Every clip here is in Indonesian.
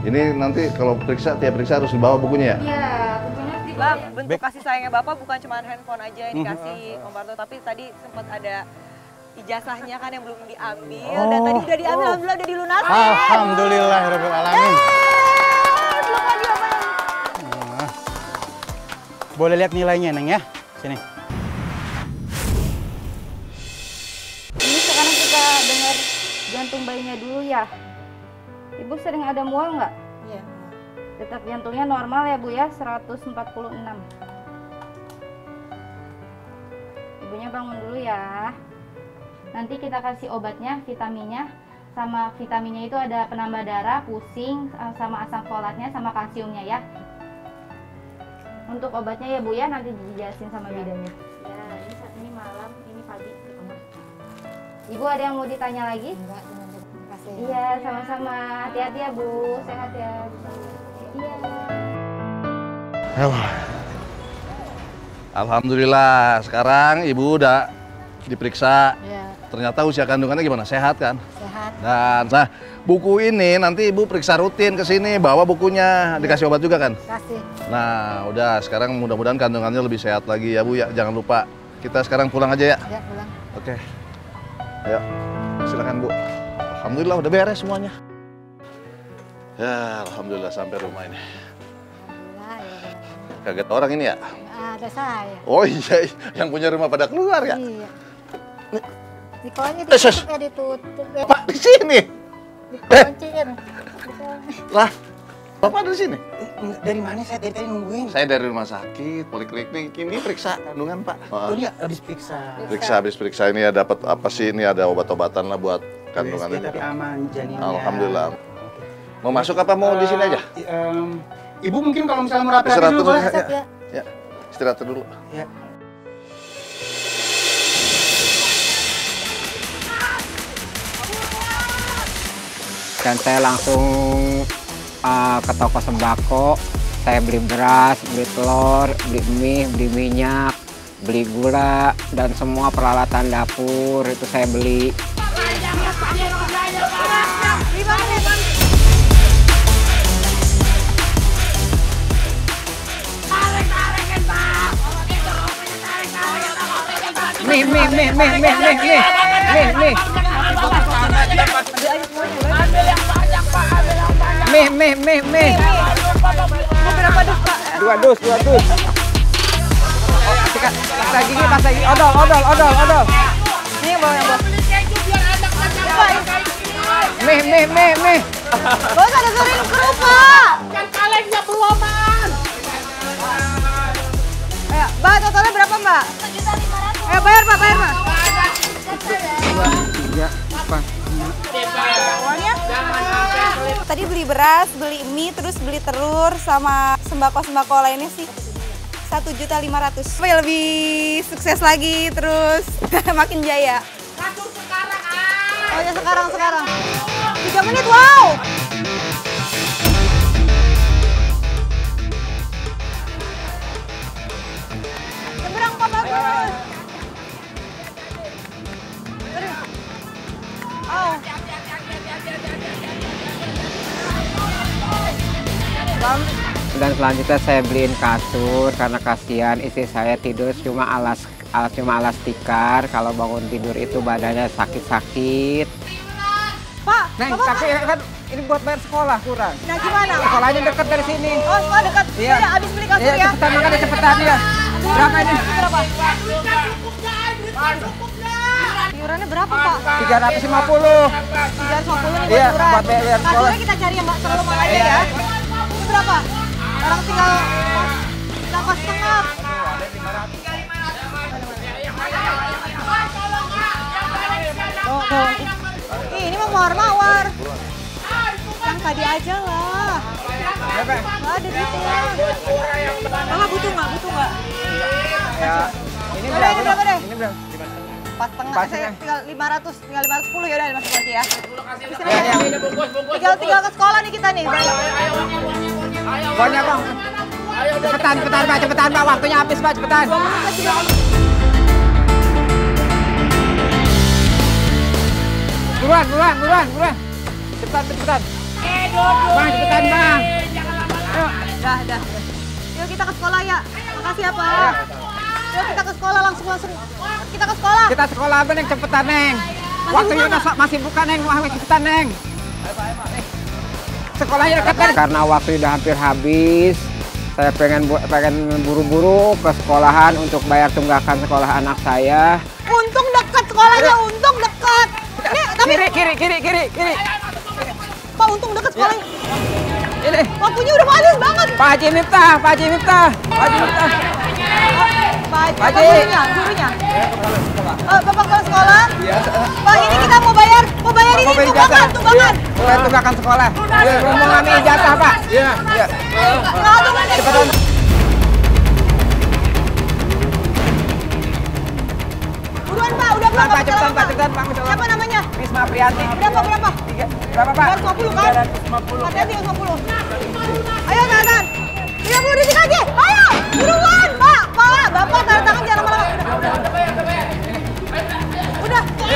Ini nanti kalau tiap periksa harus dibawa bukunya ya? Iya, bukunya di Bang, bentuk kasih sayangnya Bapak bukan cuma handphone aja yang dikasih Om Parto, tapi tadi sempat ada ijazahnya kan yang belum diambil, dan tadi udah diambil, alhamdulillah udah dilunasin. Alhamdulillahirabbil alamin. Boleh lihat nilainya, Neng ya? Sini. Ini sekarang kita dengar jantung bayinya dulu ya. Ibu sering ada mual nggak? Iya. Detak jantungnya normal ya Bu ya, 146. Ibunya bangun dulu ya. Nanti kita kasih obatnya, vitaminnya. Sama vitaminnya itu ada penambah darah, pusing, sama asam folatnya, sama kalsiumnya ya. Untuk obatnya ya Bu ya, nanti dijelasin sama bidannya. Ya, ini malam, ini pagi. Ibu ada yang mau ditanya lagi? Enggak, terima kasih. Iya, sama-sama. Hati-hati ya Bu, sehat ya. Iya. Alhamdulillah, sekarang Ibu udah diperiksa. Ya, Ternyata usia kandungannya gimana? Sehat kan? sehat. Dan nah, buku ini nanti Ibu periksa rutin ke sini, bawa bukunya, dikasih obat juga kan? Kasih. Nah, udah sekarang mudah-mudahan kandungannya lebih sehat lagi ya Bu ya. Jangan lupa. Kita sekarang pulang aja ya. Ya, pulang. Oke. Ayo. Silakan Bu. Alhamdulillah udah beres semuanya. Ya, alhamdulillah sampai rumah ini. Alhamdulillah, ya. Kaget orang ini ya? Ada saya. Oh iya, yang punya rumah pada keluar ya? Iya. Dikuncinya ditutup ya, ditutup ya. Pak di sini. Dikunciin. Lah, Bapak dari sini? Dari mana saya tadi nungguin? Saya dari rumah sakit, poliklinik. Ini periksa kandungan Pak. Oh iya, habis periksa. Habis periksa ini ya dapat apa sih? Ini ada obat-obatan lah buat kandungan ini. Tapi aman janinnya. Alhamdulillah. Mau masuk apa mau di sini aja? Ibu mungkin kalau misalnya mau rapi Istirahat dulu dulu. boleh? Masuk ya. Ya, istirahat dulu. Ya. Dan saya langsung ke toko sembako, saya beli beras, beli telur, beli mie, beli minyak, beli gula, dan semua peralatan dapur itu saya beli. Mie. Berapa dus Pak? Dua dus. Pas lagi, odol. Ini yang bawa yang bawa. Mie. Gak usah dengerin kru Pak. Kan kalengnya belum, Man. Ayo, Mbak, totalnya berapa Mbak? 1.500.000. Ayo bayar Pak. Tadi beli beras, beli mie, terus beli telur, sama sembako lainnya sih 1.500.000. Supaya lebih sukses lagi, terus makin jaya. Oh ya sekarang. 3 menit, wow! Seberang Pak, bagus. Oh. Dan selanjutnya saya beliin kasur karena kasihan istri saya tidur cuma alas tikar. Kalau bangun tidur itu badannya sakit-sakit. Pak, Neng, Bapak, tapi kan ini buat bayar sekolah kurang. nah gimana? Sekolahnya dekat dari sini. Oh, sekolah dekat. Iya. Udah, habis beli kasur ya. Cepetan, makanya cepetan ya. Berapa ini? Berapa? Iurannya berapa, Pak? 350. 350 nih Iya, iuran. buat bayar sekolah. Kasurnya kita cari yang terlalu mahal aja ya. Itu berapa? Orang tinggal 8,5. Tuh. Ih, ini mah mawar-mawar. Yang tadi aja lah. Nggak ada gitu. Bapak butuh nggak? Ya, ini Udah, ini berapa deh? Ini berapa? Pas tengah, saya tinggal 510 ya udah dimasukin lagi ya. Ya. Tinggal ke sekolah nih kita nih. Pokoknya Bang. Cepetan Pak, waktunya habis Pak, cepetan. Buruan. Cepetan. Bang, cepetan bang. Dah. Yuk kita ke sekolah ya. Makasih ya Pak. Yuk kita ke sekolah langsung. Kita ke sekolah. Kita sekolah apa Neng, cepetan Neng. Waktunya udah masih buka Neng, cepetan Neng. Sekolahnya dekat kan? Karena waktu udah hampir habis, saya pengen buru-buru ke sekolahan untuk bayar tunggakan sekolah anak saya. Untung dekat sekolahnya, untung dekat. Nih, tapi Kiri. Pak untung dekat sekolahnya. Ini. Waktunya udah habis banget. Pak Haji Miftah. Pak Haji. Gurunya. Bapak kepala sekolah. Pak ini kita mau bayar ini tunggakan. Bayar tunggakan sekolah. Mau ngambil ijazah Pak. Iya. Cepetan. Buruan Pak, udah Pak. Cepetan Pak. Siapa namanya? Risma Priyanti. Berapa? Berapa Pak? 250 kan? 350. Ayo tahan. 30 detik lagi. Ayo, buruan Pak. Bapak tanda tangan jangan lama-lama. Udah. 9,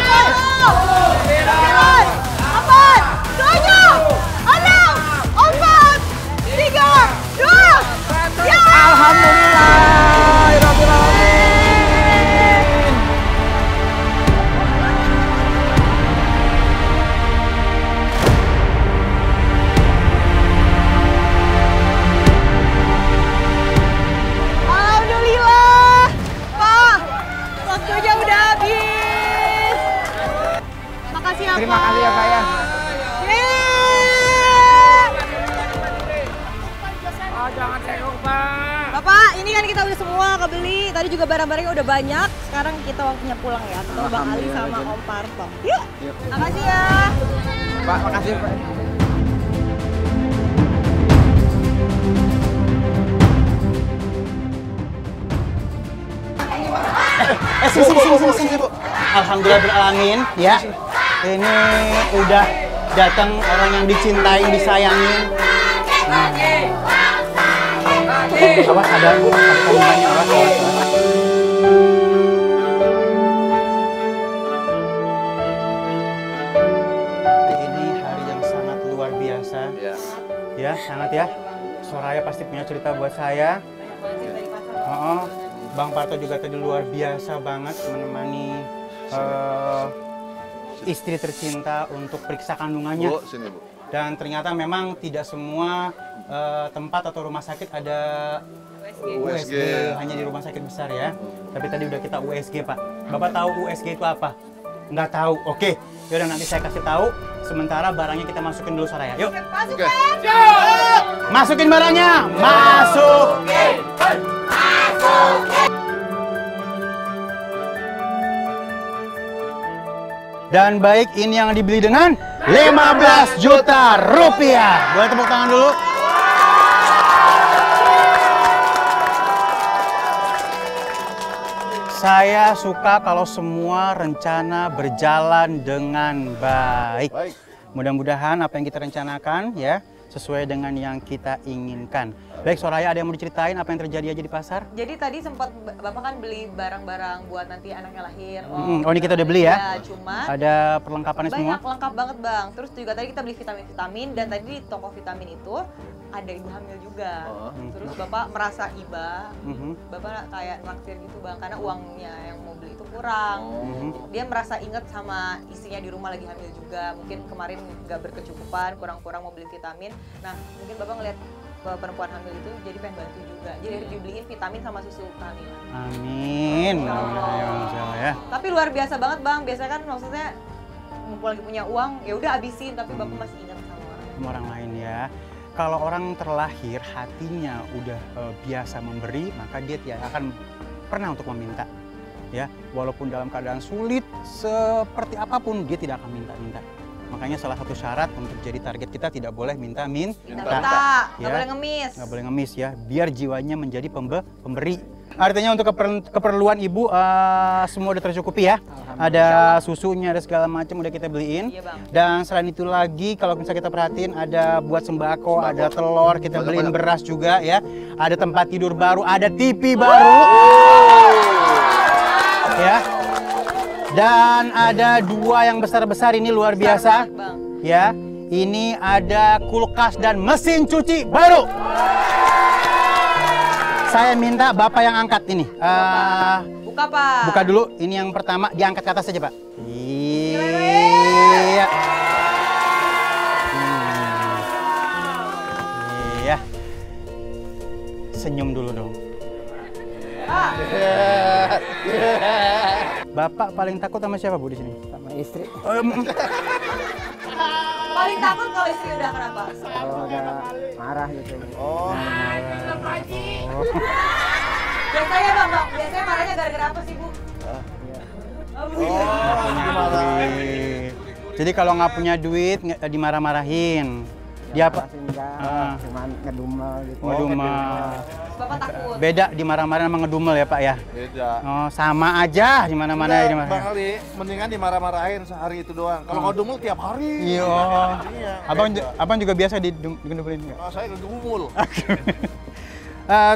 8, 7, 6, 4, 3, 2, ya. Alhamdulillah. Alhamdulillah. Pak, waktunya udah habis. Makasih ya Pak. Terima kasih ya Pak ya. Jangan tengok Pak. Bapak, ini kan kita udah semua kebeli. Tadi juga barang-barangnya udah banyak. Sekarang kita waktunya pulang ya. Ketemu Bang Ali sama Om Parto. Yuk. Makasih ya. Pak, makasih Pak. Sini, Bu. Alhamdulillah beralamin ya. Ini udah datang orang yang dicintai, disayangin. Awas ada pemainnya, awas. Ini hari yang sangat luar biasa. Ya, sangat ya. Soraya pasti punya cerita buat saya. Bang Parto juga tadi luar biasa banget menemani istri tercinta untuk periksa kandungannya. Bu, sini Bu. Dan ternyata memang tidak semua tempat atau rumah sakit ada USG. Hanya di rumah sakit besar ya. Tapi tadi udah kita USG Pak. Bapak tahu USG itu apa? Nggak tahu. Oke, yaudah nanti saya kasih tahu. Sementara barangnya kita masukin dulu Soraya. Yuk. Oke. Masukin barangnya. Masukin. Dan baik, ini yang dibeli dengan 15 juta rupiah. Boleh tepuk tangan dulu? Saya suka kalau semua rencana berjalan dengan baik. Mudah-mudahan apa yang kita rencanakan ya sesuai dengan yang kita inginkan. Baik, Soraya, ada yang mau diceritain apa yang terjadi aja di pasar? Jadi tadi sempat Bapak kan beli barang-barang buat nanti anaknya lahir. Oh, ini kita udah beli ya? Ya, cuma ada perlengkapannya semua? banyak, lengkap banget Bang. Terus juga tadi kita beli vitamin-vitamin dan tadi di toko vitamin itu ada ibu hamil juga. Terus Bapak merasa iba, Bapak kayak naksir gitu Bang, karena uangnya yang mau beli itu kurang. Dia merasa inget sama istrinya di rumah lagi hamil juga. Mungkin kemarin nggak berkecukupan, kurang-kurang mau beli vitamin. Nah, mungkin Bapak ngeliat perempuan hamil itu jadi pengen bantu juga. Jadi dibeliin vitamin sama susu kehamilan. Amin. Ya. Tapi luar biasa banget Bang. Biasanya kan maksudnya mumpung lagi punya uang, ya udah habisin, tapi Bapak masih ingat sama orang lain ya. Kalau orang terlahir hatinya udah biasa memberi, maka dia tidak akan pernah untuk meminta. Ya, walaupun dalam keadaan sulit seperti apapun dia tidak akan minta-minta. Makanya salah satu syarat untuk jadi target kita tidak boleh minta. Nggak boleh ngemis. Nggak boleh ngemis ya, biar jiwanya menjadi pemberi. Artinya untuk keperluan ibu semua udah tercukupi ya. Ada susunya, ada segala macam udah kita beliin. Iya, Bang. Dan selain itu lagi kalau misalnya kita perhatiin ada buat sembako, ada telur, kita beliin beras juga ya. Ada tempat tidur baru, ada TV baru. Ya. Dan ada 2 yang besar-besar ini luar biasa. Bang. Ya. Ini ada kulkas dan mesin cuci baru. Saya minta Bapak yang angkat ini. Buka, Pak. Buka dulu. Ini yang pertama, diangkat ke atas saja, Pak. Iya. Iya. Senyum dulu dong. Bapak paling takut sama siapa, Bu, di sini? Sama istri. Paling takut kalau istri udah kenapa? Kalau udah marah gitu. Oh. Biasanya Bang, biasanya marahnya gara-gara apa sih, Bu? Nggak punya duit. Jadi kalau nggak punya duit dimarah-marahin. Dia apa? Enggak, cuma ngedumel gitu. Ngedumel. Bapak takut. Beda dimarah-marahin sama ngedumel ya, Pak ya? Beda. Oh, sama aja di mana-mana ya Bang Ali, mendingan dimarah-marahin sehari itu doang. Kalau ngedumel tiap hari. Iya. Iya. Abang juga biasa digedumelin nggak? Oh, saya ngedumul.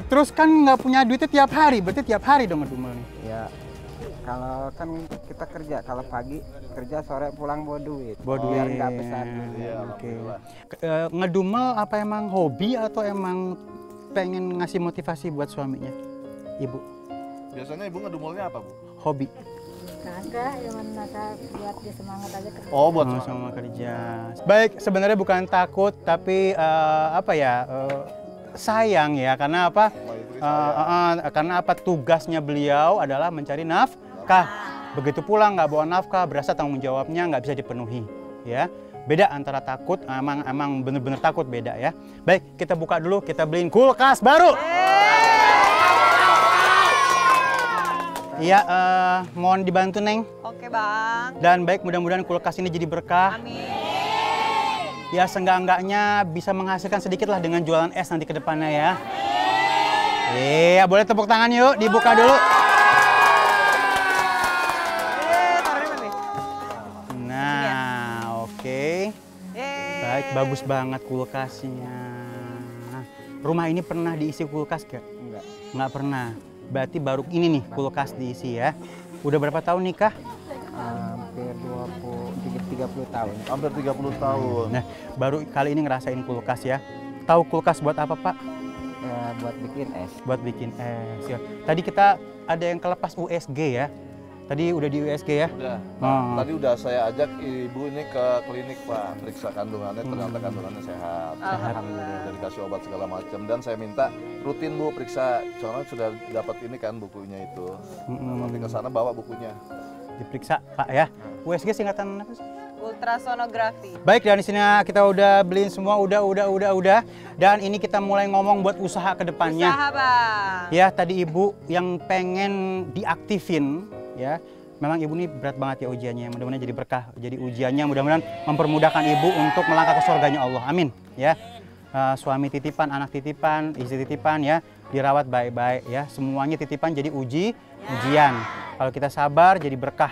Terus kan nggak punya duitnya tiap hari, berarti tiap hari dong ngedumel nih. Ya, kalau kan kita kerja, kalau pagi kerja, sore pulang bawa duit. Bawa duit. Biar nggak besar. Iya, Oke. alhamdulillah. Ngedumel apa emang hobi atau emang pengen ngasih motivasi buat suaminya, Ibu? Biasanya ibu ngedumelnya apa, Bu? Hobi. Kagak, cuman nasa buat dia semangat aja kerja. Oh, buat Oh, sama kerja. Baik, sebenarnya bukan takut, tapi apa ya? Sayang ya, karena apa? Karena apa? Tugasnya beliau adalah mencari nafkah. Begitu pulang nggak bawa nafkah, berasa tanggung jawabnya nggak bisa dipenuhi, ya. Beda antara takut, emang bener-bener takut, beda ya. Baik, kita buka dulu, kita beliin kulkas baru. Iya, mohon dibantu, Neng. Oke, Bang. Dan baik, mudah-mudahan kulkas ini jadi berkah. Amin. Ya, seenggak-enggaknya bisa menghasilkan sedikit lah dengan jualan es nanti ke depannya ya. Iya, boleh tepuk tangan yuk, dibuka dulu. Nah, oke. Baik, bagus banget kulkasnya. Rumah ini pernah diisi kulkas gak? Enggak. Nggak pernah. Berarti baru ini nih kulkas diisi ya. Udah berapa tahun nikah? Hampir 30 tahun. Hampir 30 tahun. Nah, baru kali ini ngerasain kulkas ya. Tahu kulkas buat apa, Pak? Buat bikin es. Buat bikin es ya. Tadi kita ada yang kelepas USG ya. Tadi udah di USG ya? Udah. Oh. Tadi udah saya ajak ibu ini ke klinik, Pak. Periksa kandungannya, ternyata kandungannya sehat. Alhamdulillah. Udah dikasih obat segala macam. Dan saya minta rutin, Bu, periksa. Soalnya sudah dapat ini kan bukunya itu. Nanti ke sana bawa bukunya. Diperiksa, Pak ya. USG singkatan apa sih? Ultrasonografi. Baik, dan di sini kita udah beliin semua, udah. Dan ini kita mulai ngomong buat usaha ke depannya. Usaha, Bang. Ya, tadi Ibu yang pengen diaktifin, ya. Memang Ibu ini berat banget ya ujiannya. Mudah-mudahan jadi berkah, jadi ujiannya. Mudah-mudahan mempermudahkan Ibu untuk melangkah ke surganya Allah. Amin. Ya. Suami titipan, anak titipan, istri titipan ya. Dirawat baik-baik ya. Semuanya titipan jadi ujian. Kalau kita sabar jadi berkah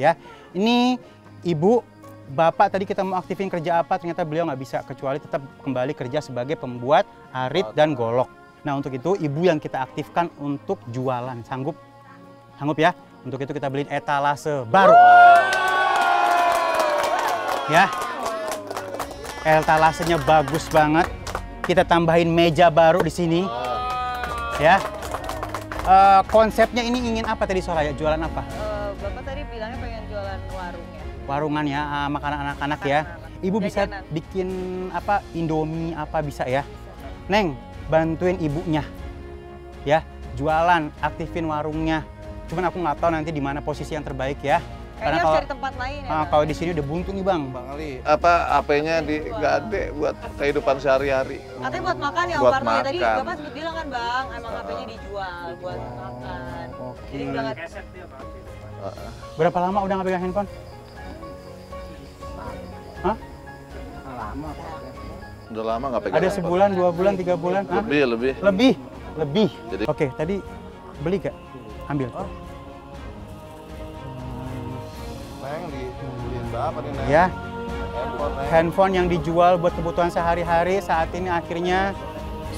ya. Ini Ibu, Bapak tadi kita mau aktifin kerja apa, ternyata beliau nggak bisa, kecuali tetap kembali kerja sebagai pembuat arit dan golok. Nah, untuk itu Ibu yang kita aktifkan untuk jualan. Sanggup? Sanggup ya? Untuk itu kita beliin etalase baru. Ya. Etalasenya bagus banget. Kita tambahin meja baru di sini. Ya. Konsepnya ini ingin apa tadi Soraya? Jualan apa? Bapak tadi bilangnya pengen jualan warung ya? Warungan ya, makanan anak-anak ya. Ibu bisa Jajanan. bikin apa, Indomie apa bisa ya. Neng, bantuin ibunya. Ya, jualan, aktifin warungnya. Cuman aku nggak tahu nanti di mana posisi yang terbaik ya. Kayaknya harus cari tempat lain ya, Bang? kalau di sini udah buntu nih, Bang. Bang Ali, apa HP-nya nggak ada buat kehidupan sehari-hari. Katanya buat makan ya, Om Buat Parno ya. Tadi makan. Bapak sempat bilang kan, Bang, emang HP-nya dijual buat makan. Jadi udah nggak... Berapa lama udah nggak pegang handphone? Hah? Lama Pak. Udah lama nggak pegang. Ada handphone. sebulan, 2 bulan, 3 bulan? Hah? Lebih. Lebih. Jadi- Oke, tadi beli gak? Ambil. Neng, dibeliin berapa nih, Neng? Ya, Handphone, Neng. handphone yang dijual buat kebutuhan sehari-hari saat ini akhirnya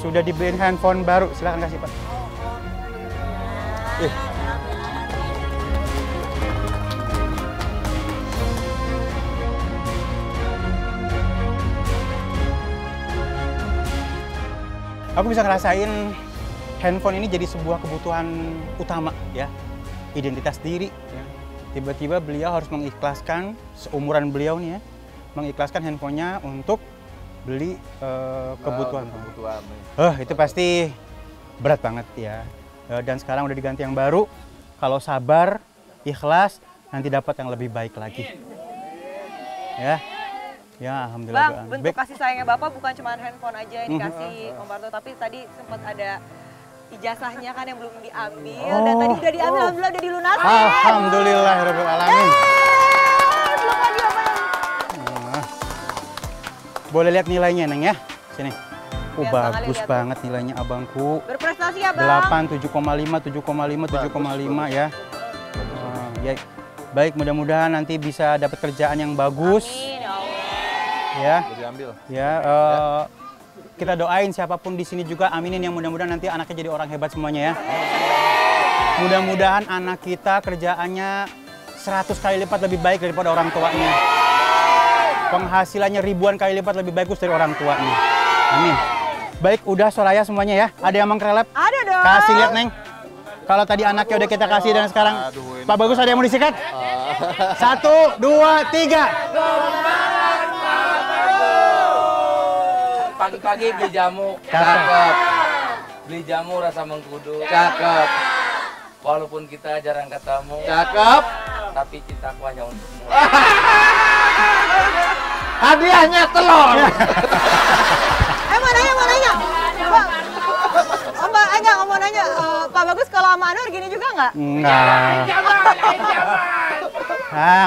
sudah dibeliin handphone baru. Silahkan kasih, Pak. Aku bisa ngerasain handphone ini jadi sebuah kebutuhan utama ya, identitas diri. Ya. Tiba-tiba beliau harus mengikhlaskan, seumuran beliau nih ya, mengikhlaskan handphonenya untuk beli kebutuhan. Itu pasti berat banget ya. Dan sekarang udah diganti yang baru. Kalau sabar, ikhlas, nanti dapat yang lebih baik lagi. Ya. Ya, alhamdulillah. Bang, bentuk kasih sayangnya Bapak bukan cuma handphone aja yang dikasih Om Parto, tapi tadi sempat ada ijazahnya kan yang belum diambil, dan tadi udah diambil, alhamdulillah udah dilunasi. Alhamdulillahirabbil alamin. Belum lagi apa? Boleh lihat nilainya, Neng ya? Sini. Biar Bagus lihat. banget nilainya abangku. Berprestasi ya, Bang. 8, 7,5, 7,5 ya. Ya. Baik, mudah-mudahan nanti bisa dapat kerjaan yang bagus. Amin, ya Allah. Ya. Udah diambil. Ya, kita doain siapapun di sini juga aminin yang mudah-mudahan nanti anaknya jadi orang hebat semuanya ya. Mudah-mudahan anak kita kerjaannya 100 kali lipat lebih baik daripada orang tuanya. Penghasilannya ribuan kali lipat lebih bagus dari orang tuanya. Amin. Baik, udah Soraya semuanya ya. Ada yang mengkrelep? Ada dong. Kasih lihat, Neng. Kalau tadi anaknya udah kita kasih dan sekarang Pak Bagus ada yang mau disikat? 1, 2, 3. Pagi-pagi beli jamu, Cakep. beli jamu rasa mengkudu, Cakep. walaupun kita jarang ketemu, Cakep. tapi cintaku hanya untukmu. Hadiahnya telur. Mau nanya. Om mau nanya, Pak Bagus kalau sama Anwar gini juga nggak? Enggak.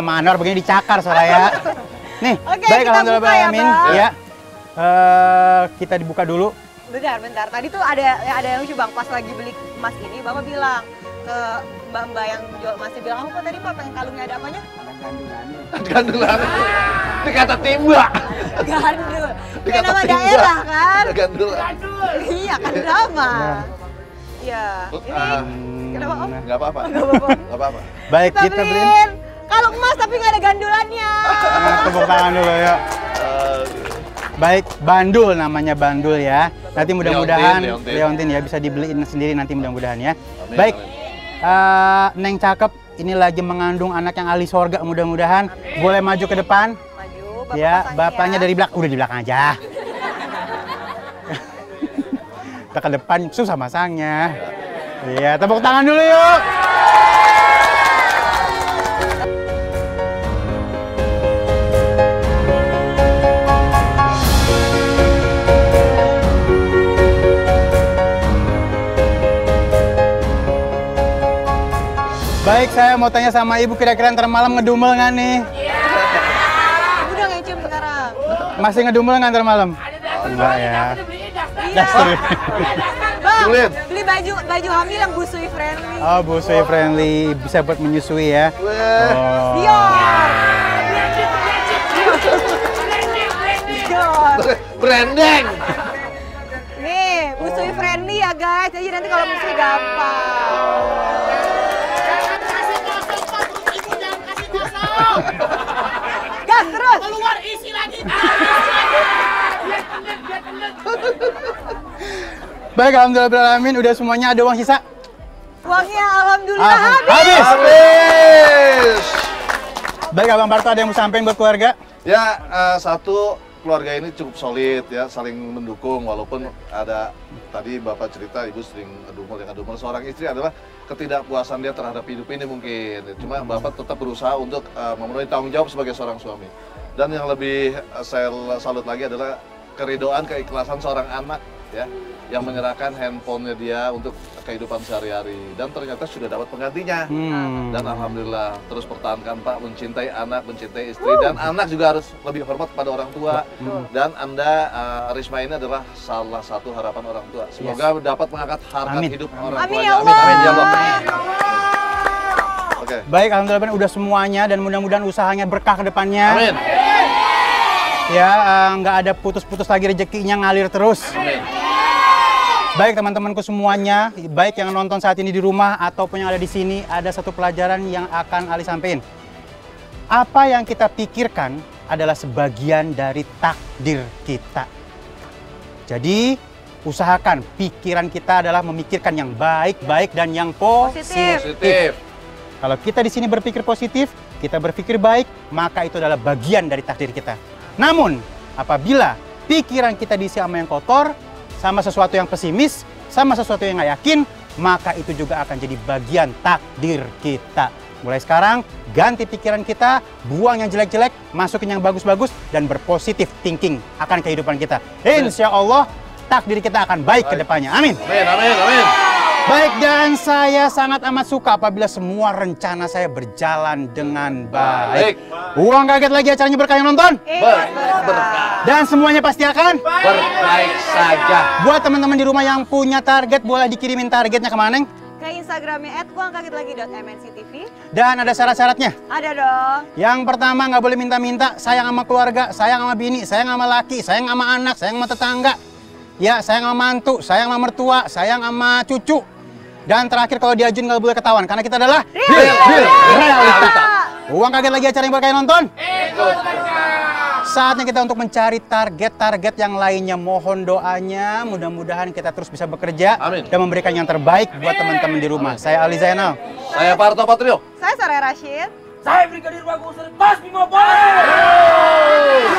Manor begini dicakar Soraya. Nih, Oke, baik kita alhamdulillah buka ya, alamin. Bang. Ya. Kita dibuka dulu. Bentar. Tadi tuh ada yang lucu Bang, pas lagi beli emas ini Bapak bilang ke mbak-mbak yang jual emasnya bilang, apa tadi Pak pengen kalungnya ada apanya? Gandulan. Dikata timba. Gandul. Kayak Dikata nama timba. daerah kan? Gandulan. Iya kan drama. Iya. Ini kenapa Om? Enggak apa-apa. Nggak apa-apa. Enggak apa-apa. Baik, Kita kita beli. beliin kalung emas tapi nggak ada gandulannya. Tepuk tangan dulu ya. Baik, bandul namanya bandul ya. Nanti mudah-mudahan Leontin ya bisa dibeliin sendiri nanti mudah-mudahan ya. Amin, Baik, amin. Neng cakep. Ini lagi mengandung anak yang ahli sorga mudah-mudahan. Boleh maju ke depan. Maju, Bapak Ya, pasangnya bapaknya ya. dari belakang. Udah di belakang aja. Kita ke depan susah masangnya. Iya, tepuk tangan dulu yuk. Baik, saya mau tanya sama ibu, kira-kira ntar malam ngedumel nggak nih? Ibu udah ngecem sekarang. Masih ngedumel nggak ntar malam? Enggak ya. Iya. Daster. Bang, Beliin. beli baju hamil yang busui friendly. Oh, busui friendly, bisa buat menyusui ya. Oh. Dior. Dior. Branding. Nih, busui friendly ya guys. Jadi nanti kalau busui gampang. Gas terus. Keluar isi lagi. Baik, alhamdulillah udah semuanya, ada uang sisa? Uangnya alhamdulillah habis. Habis. Baik, Abang Parto ada yang mau sampein buat keluarga? Ya, satu, keluarga ini cukup solid ya, saling mendukung walaupun ada tadi Bapak cerita Ibu sering ngedumel. Yang ngedumel seorang istri adalah ketidakpuasan dia terhadap hidup ini mungkin. Cuma Bapak tetap berusaha untuk memenuhi tanggung jawab sebagai seorang suami. Dan yang lebih saya salut lagi adalah keridoan, keikhlasan seorang anak ya, yang menyerahkan handphonenya dia untuk kehidupan sehari-hari, dan ternyata sudah dapat penggantinya. Dan alhamdulillah terus pertahankan Pak, mencintai anak, mencintai istri, dan anak juga harus lebih hormat kepada orang tua. Dan Anda, Risma ini adalah salah satu harapan orang tua. Semoga dapat mengangkat harkat Amin. hidup orang Amin tuanya. ya Allah. Amin ya Allah. Oke. Baik, alhamdulillah udah semuanya dan mudah-mudahan usahanya berkah ke depannya. Amin. Ya, nggak ada putus-putus lagi, rezekinya ngalir terus. Amin. Baik teman-temanku semuanya, baik yang nonton saat ini di rumah ataupun yang ada di sini, ada satu pelajaran yang akan Ali sampaikan. Apa yang kita pikirkan adalah sebagian dari takdir kita. Jadi, usahakan pikiran kita adalah memikirkan yang baik-baik dan yang positif. Kalau kita di sini berpikir positif, kita berpikir baik, maka itu adalah bagian dari takdir kita. Namun, apabila pikiran kita diisi sama yang kotor, sama sesuatu yang pesimis, sama sesuatu yang nggak yakin, maka itu juga akan jadi bagian takdir kita. Mulai sekarang, ganti pikiran kita, buang yang jelek-jelek, masukin yang bagus-bagus, dan berpositif thinking akan kehidupan kita. Insya Allah, takdir kita akan baik ke depannya. Amin. Amin, amin, amin. Baik, dan saya sangat amat suka apabila semua rencana saya berjalan dengan baik. Uang kaget lagi acaranya berkah yang nonton? Berkah. Dan semuanya pasti akan? Berbaik saja. Buat teman-teman di rumah yang punya target, boleh dikirimin targetnya kemana, Neng? Ke Instagramnya @uangkagetlagi.mnctv. Dan ada syarat-syaratnya? Ada dong. Yang pertama, nggak boleh minta-minta, sayang sama keluarga, sayang sama bini, sayang sama laki, sayang sama anak, sayang sama tetangga. Ya, sayang sama mantu, sayang sama mertua, sayang sama cucu. Dan terakhir, kalau diajuin nggak boleh ketahuan, karena kita adalah realita. Uang kaget lagi acara yang berkah nonton? Saatnya kita untuk mencari target-target yang lainnya. Mohon doanya, mudah-mudahan kita terus bisa bekerja. Amin. Dan memberikan yang terbaik buat teman-teman di rumah. Saya Ali Zainal. Saya Parto Patrio. Saya Sarah Rashid. Saya Brigadir Bagus Pas Bimo Boleh.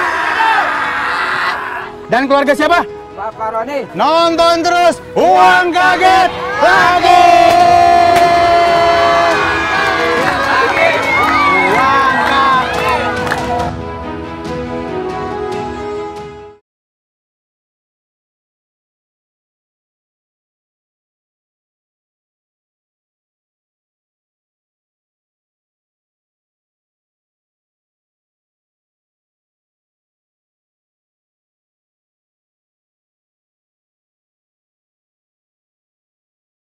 Dan keluarga siapa? Bapak Roni. Nonton terus Uang Kaget Lagi.